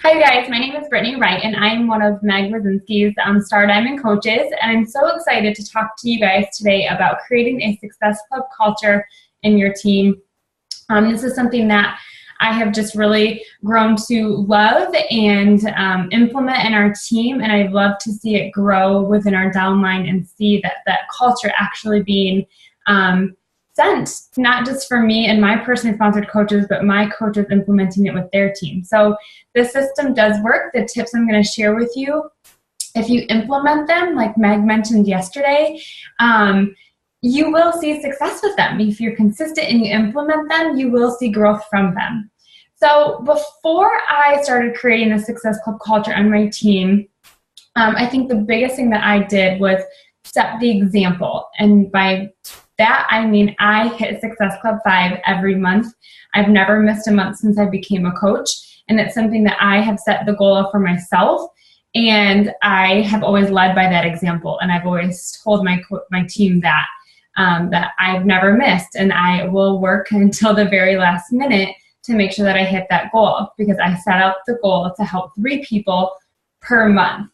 Hi guys, my name is Brittany Wright and I'm one of Meg Wazinski's Star Diamond coaches, and I'm so excited to talk to you guys today about creating a Success Club culture in your team. This is something that I have just really grown to love and implement in our team, and I'd love to see it grow within our downline and see that culture actually being sent, not just for me and my personally sponsored coaches, but my coaches implementing it with their team. So the system does work. The tips I'm going to share with you, if you implement them, like Meg mentioned yesterday, you will see success with them. If you're consistent and you implement them, you will see growth from them. So before I started creating the Success Club culture on my team, I think the biggest thing that I did was set the example. And by that, I mean I hit Success Club 5 every month. I've never missed a month since I became a coach. And it's something that I have set the goal of for myself. And I have always led by that example. And I've always told my team that I've never missed. And I will work until the very last minute to make sure that I hit that goal, because I set up the goal to help 3 people per month.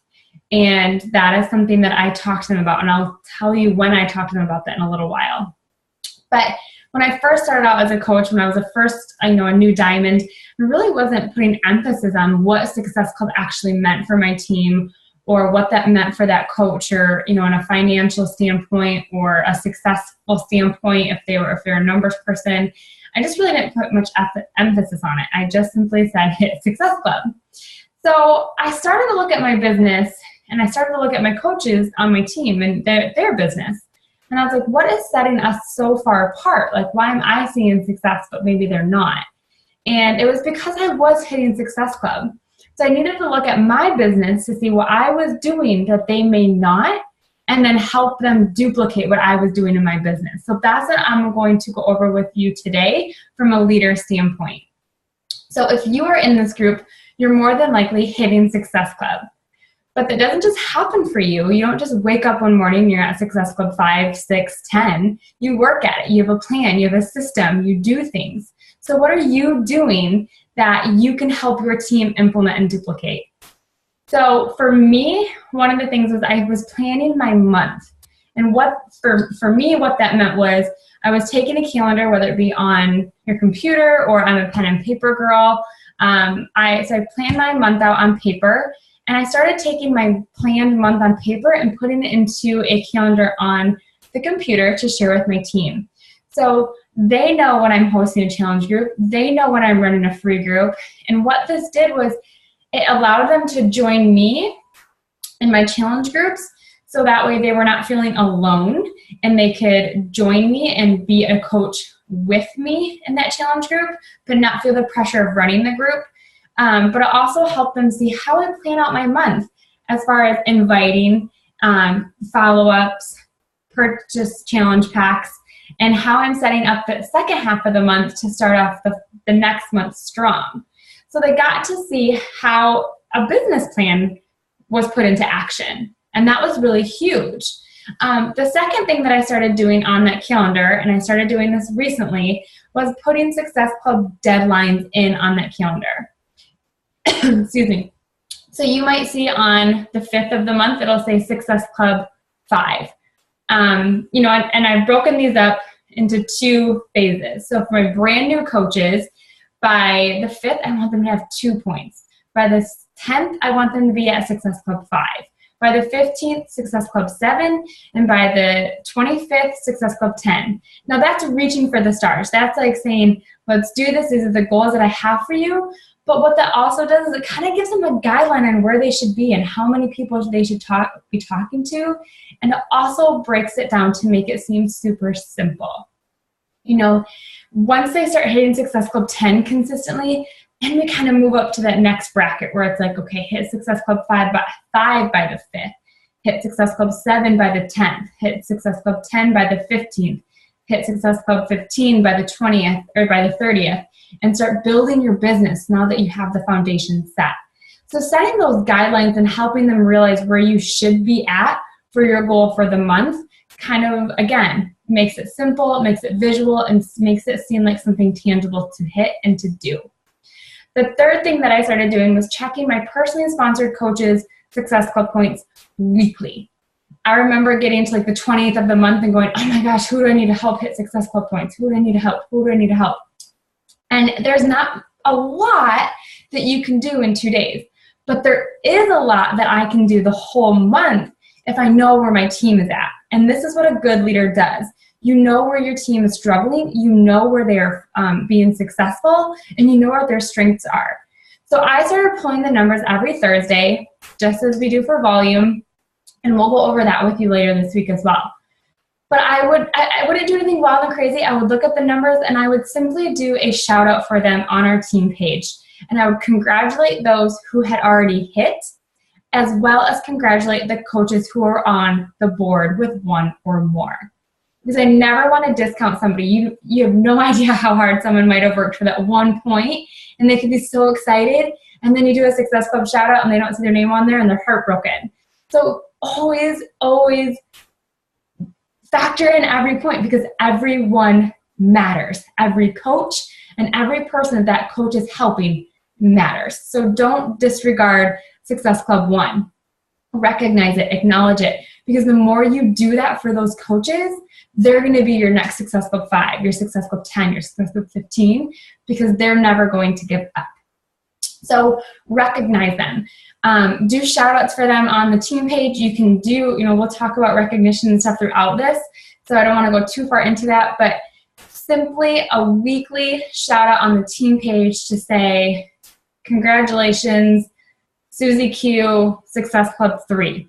And that is something that I talk to them about. And I'll tell you when I talk to them about that in a little while. But when I first started out as a coach, when I was a new diamond, I really wasn't putting emphasis on what Success Club actually meant for my team, or what that meant for that coach, or in a financial standpoint or a successful standpoint, if they're a numbers person. I just really didn't put much emphasis on it. I just simply said hit Success Club. So I started to look at my business, and I started to look at my coaches on my team and their business. And I was like, what is setting us so far apart? Like, why am I seeing success, but maybe they're not? And it was because I was hitting Success Club. So I needed to look at my business to see what I was doing that they may not, and then help them duplicate what I was doing in my business. So that's what I'm going to go over with you today from a leader standpoint. So if you are in this group, you're more than likely hitting Success Club. But that doesn't just happen for you. You don't just wake up one morning and you're at Success Club 5, 6, 10. You work at it. You have a plan. You have a system. You do things. So what are you doing that you can help your team implement and duplicate? So for me, one of the things was I was planning my month. And what for me, what that meant was I was taking a calendar, whether it be on your computer or I'm a pen and paper girl. So I planned my month out on paper. And I started taking my planned month on paper and putting it into a calendar on the computer to share with my team. So they know when I'm hosting a challenge group. They know when I'm running a free group. And what this did was it allowed them to join me in my challenge groups, so that way they were not feeling alone and they could join me and be a coach with me in that challenge group, but not feel the pressure of running the group. But it also helped them see how I plan out my month as far as inviting, follow-ups, purchase challenge packs, and how I'm setting up the second half of the month to start off the next month strong. So they got to see how a business plan was put into action, and that was really huge. The second thing that I started doing on that calendar, and I started doing this recently, was putting Success Club deadlines in on that calendar. Excuse me. So you might see on the 5th of the month, it'll say Success Club 5. And I've broken these up into 2 phases. So for my brand new coaches, by the 5th, I want them to have 2 points. By the 10th, I want them to be at Success Club 5. By the 15th, Success Club 7. And by the 25th, Success Club 10. Now that's reaching for the stars. That's like saying, let's do this. These are the goals that I have for you. But what that also does is it kind of gives them a guideline on where they should be and how many people they should be talking to. And it also breaks it down to make it seem super simple. Once they start hitting Success Club 10 consistently, then we kind of move up to that next bracket where it's like, okay, hit Success Club 5 by the 5th, hit Success Club 7 by the 10th, hit Success Club 10 by the 15th, hit Success Club 15 by the 20th or by the 30th, and start building your business now that you have the foundation set. So setting those guidelines and helping them realize where you should be at for your goal for the month kind of, again, makes it simple, makes it visual, and makes it seem like something tangible to hit and to do. The third thing that I started doing was checking my personally sponsored coaches' Success Club points weekly. I remember getting to like the 20th of the month and going, oh my gosh, who do I need to help hit Success Club points? Who do I need to help? Who do I need to help? And there's not a lot that you can do in 2 days, but there is a lot that I can do the whole month if I know where my team is at. And this is what a good leader does. You know where your team is struggling, you know where they're being successful, and you know what their strengths are. So I started pulling the numbers every Thursday, just as we do for volume, and we'll go over that with you later this week as well. But I wouldn't do anything wild and crazy. I would look at the numbers and I would simply do a shout out for them on our team page. And I would congratulate those who had already hit, as well as congratulate the coaches who are on the board with one or more. Because I never want to discount somebody. You have no idea how hard someone might have worked for that one point, and they could be so excited, and then you do a Success Club shout out and they don't see their name on there and they're heartbroken. So always factor in every point, because everyone matters. Every coach and every person that coach is helping matters. So don't disregard Success Club 1. Recognize it, acknowledge it, because the more you do that for those coaches, they're going to be your next Success Club 5, your Success Club 10, your Success Club 15, because they're never going to give up. So recognize them. Do shout outs for them on the team page. You can do, we'll talk about recognition and stuff throughout this, so I don't want to go too far into that, but simply a weekly shout out on the team page to say, congratulations, Susie Q, Success Club 3.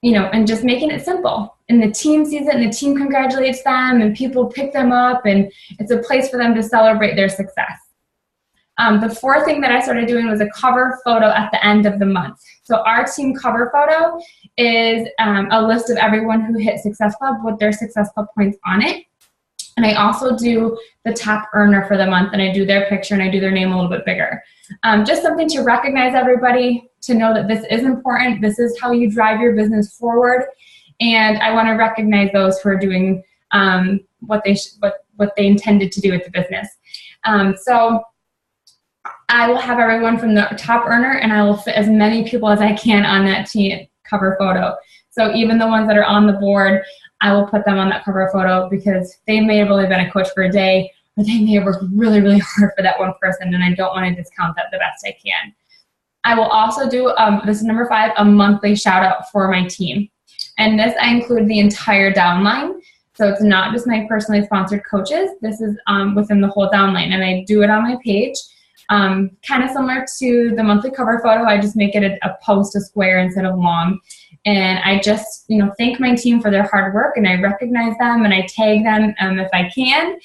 And just making it simple. And the team sees it and the team congratulates them and people pick them up, and it's a place for them to celebrate their success. The fourth thing that I started doing was a cover photo at the end of the month. So our team cover photo is a list of everyone who hit Success Club with their Success Club points on it. And I also do the top earner for the month, and I do their picture and I do their name a little bit bigger. Just something to recognize everybody, to know that this is important. This is how you drive your business forward. And I want to recognize those who are doing what they intended to do with the business. So I will have everyone from the top earner, and I will fit as many people as I can on that team cover photo. So even the ones that are on the board, I will put them on that cover photo, because they may have only been a coach for a day, or they may have worked really, really hard for that one person, and I don't want to discount that the best I can. I will also do, this is number 5, a monthly shout out for my team. And this, I include the entire downline. So it's not just my personally sponsored coaches. This is within the whole downline, and I do it on my page. Kind of similar to the monthly cover photo. I just make it a post, a square instead of long. And I just, thank my team for their hard work, and I recognize them, and I tag them if I can,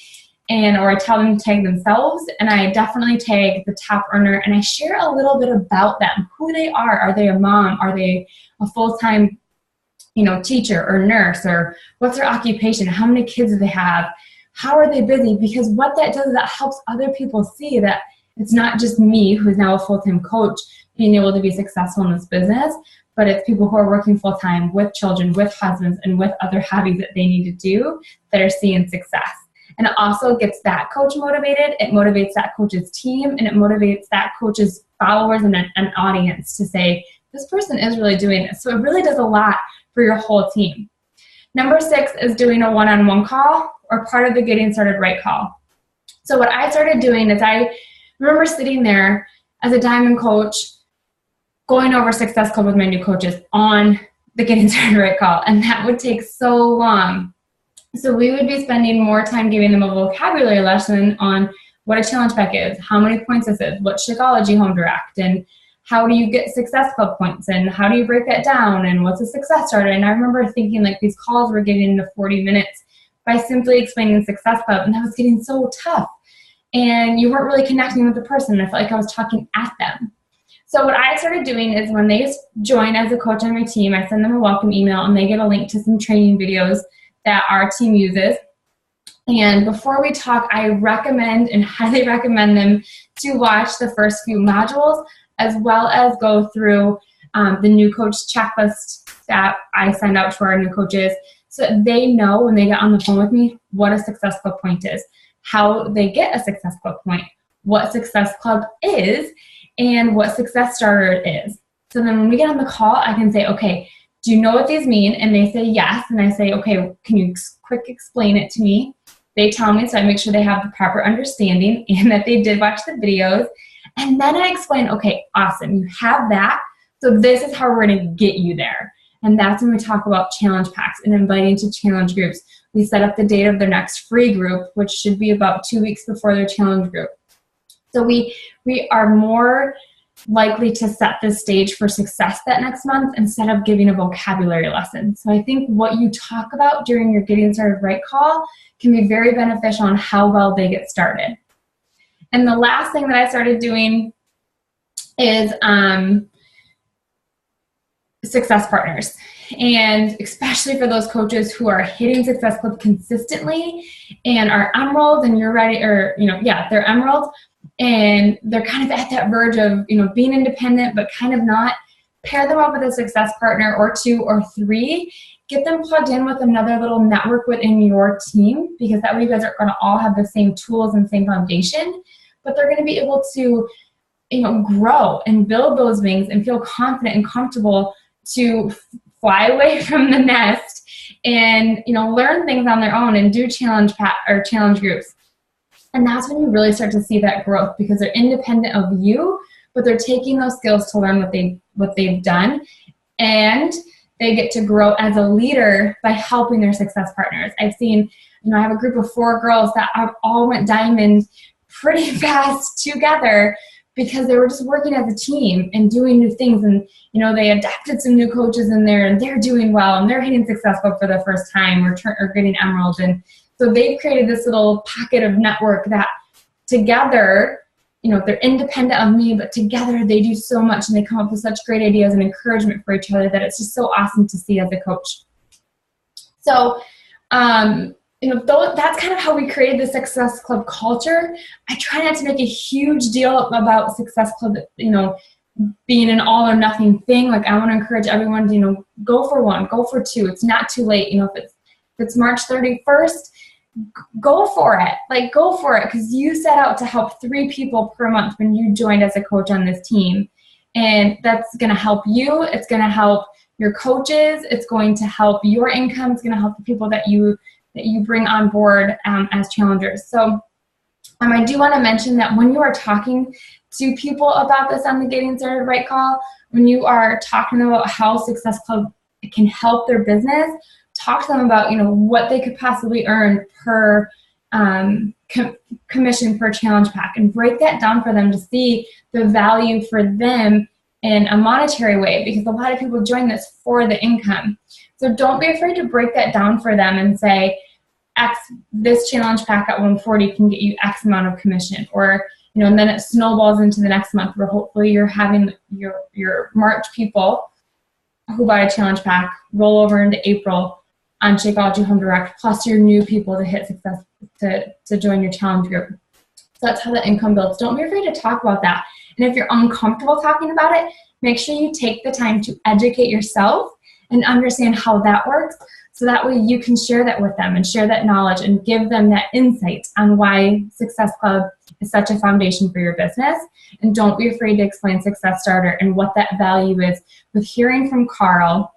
or I tell them to tag themselves, and I definitely tag the top earner, and I share a little bit about them, who they are. Are they a mom? Are they a full-time, teacher or nurse, or what's their occupation? How many kids do they have? How are they busy? Because what that does is that helps other people see that it's not just me, who's now a full-time coach, being able to be successful in this business, but it's people who are working full-time with children, with husbands, and with other hobbies that they need to do that are seeing success. And it also gets that coach motivated, it motivates that coach's team, and it motivates that coach's followers and an audience to say, this person is really doing this. So it really does a lot for your whole team. Number 6 is doing a one-on-one call, or part of the Getting Started Right call. So what I started doing is, I remember sitting there as a diamond coach, going over Success Club with my new coaches on the Getting Started Right call, and that would take so long. So we would be spending more time giving them a vocabulary lesson on what a challenge pack is, how many points this is, what Shakeology Home Direct, and how do you get Success Club points, and how do you break that down, and what's a success starter. And I remember thinking, like, these calls were getting into 40 minutes by simply explaining Success Club, and that was getting so tough. And you weren't really connecting with the person. I felt like I was talking at them. So what I started doing is, when they join as a coach on my team, I send them a welcome email, and they get a link to some training videos that our team uses. And before we talk, I recommend and highly recommend them to watch the first few modules, as well as go through the new coach checklist that I send out to our new coaches, so that they know when they get on the phone with me what a Success Club point is, how they get a Success Club point, what Success Club is and what Success Starter is. So then when we get on the call, I can say, okay, do you know what these mean? And they say yes. And I say, okay, can you quick explain it to me? They tell me, so I make sure they have the proper understanding and that they did watch the videos. And then I explain, okay, awesome, you have that. So this is how we're going to get you there. And that's when we talk about challenge packs and inviting to challenge groups. We set up the date of their next free group, which should be about 2 weeks before their challenge group. So we are more likely to set the stage for success that next month instead of giving a vocabulary lesson. So I think what you talk about during your Getting Started Right call can be very beneficial on how well they get started. And the last thing that I started doing is Success Partners. And especially for those coaches who are hitting Success Club consistently and are emerald and you're ready, or, they're emerald and they're kind of at that verge of, being independent, but kind of not. Pair them up with a success partner or 2 or 3. Get them plugged in with another little network within your team, because that way you guys are going to all have the same tools and same foundation, but they're going to be able to, grow and build those wings and feel confident and comfortable to fly away from the nest and, learn things on their own and do challenge groups. And that's when you really start to see that growth, because they're independent of you, but they're taking those skills to learn what they've done, and they get to grow as a leader by helping their success partners. I've seen, I have a group of 4 girls that all went diamond pretty fast together because they were just working as a team and doing new things. And, they adapted some new coaches in there and they're doing well and they're hitting Success Club for the first time or getting emerald. And so they've created this little pocket of network that together, they're independent of me, but together they do so much and they come up with such great ideas and encouragement for each other that it's just so awesome to see as a coach. So, that's kind of how we created the Success Club culture. I try not to make a huge deal about Success Club, being an all or nothing thing. Like, I want to encourage everyone to, go for 1, go for 2. It's not too late. If it's March 31st, go for it. Like, go for it, because you set out to help 3 people per month when you joined as a coach on this team. And that's going to help you. It's going to help your coaches. It's going to help your income. It's going to help the people that you bring on board as challengers. So I do want to mention that when you are talking to people about this on the Getting Started Right call, when you are talking about how Success Club can help their business, talk to them about, what they could possibly earn per commission per challenge pack, and break that down for them to see the value for them in a monetary way, because a lot of people join this for the income. So don't be afraid to break that down for them and say, this challenge pack at 140 can get you X amount of commission, or, and then it snowballs into the next month where hopefully you're having your March people who buy a challenge pack roll over into April on Shakeology Home Direct, plus your new people to hit success to join your challenge group. So that's how the income builds. Don't be afraid to talk about that. And if you're uncomfortable talking about it, make sure you take the time to educate yourself and understand how that works, so that way you can share that with them and share that knowledge and give them that insight on why Success Club is such a foundation for your business. And don't be afraid to explain Success Starter and what that value is, with hearing from Carl,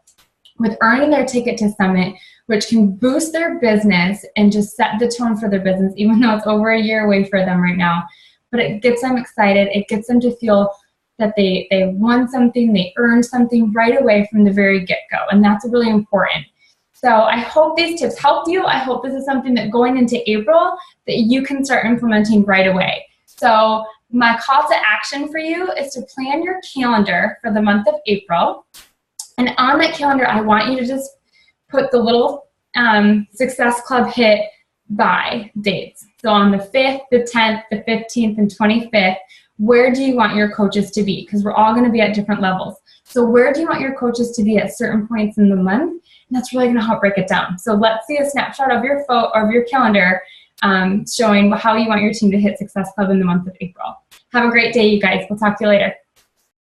with earning their ticket to Summit, which can boost their business and just set the tone for their business, even though it's over a year away for them right now. But it gets them excited. It gets them to feel that they won something, they earned something right away from the very get-go. And that's really important. So I hope these tips helped you. I hope this is something that going into April that you can start implementing right away. So my call to action for you is to plan your calendar for the month of April. And on that calendar, I want you to just put the little Success Club hit by dates. So on the 5th, the 10th, the 15th, and 25th, where do you want your coaches to be? Because we're all going to be at different levels. So where do you want your coaches to be at certain points in the month? And that's really going to help break it down. So let's see a snapshot of your calendar showing how you want your team to hit Success Club in the month of April. Have a great day, you guys. We'll talk to you later.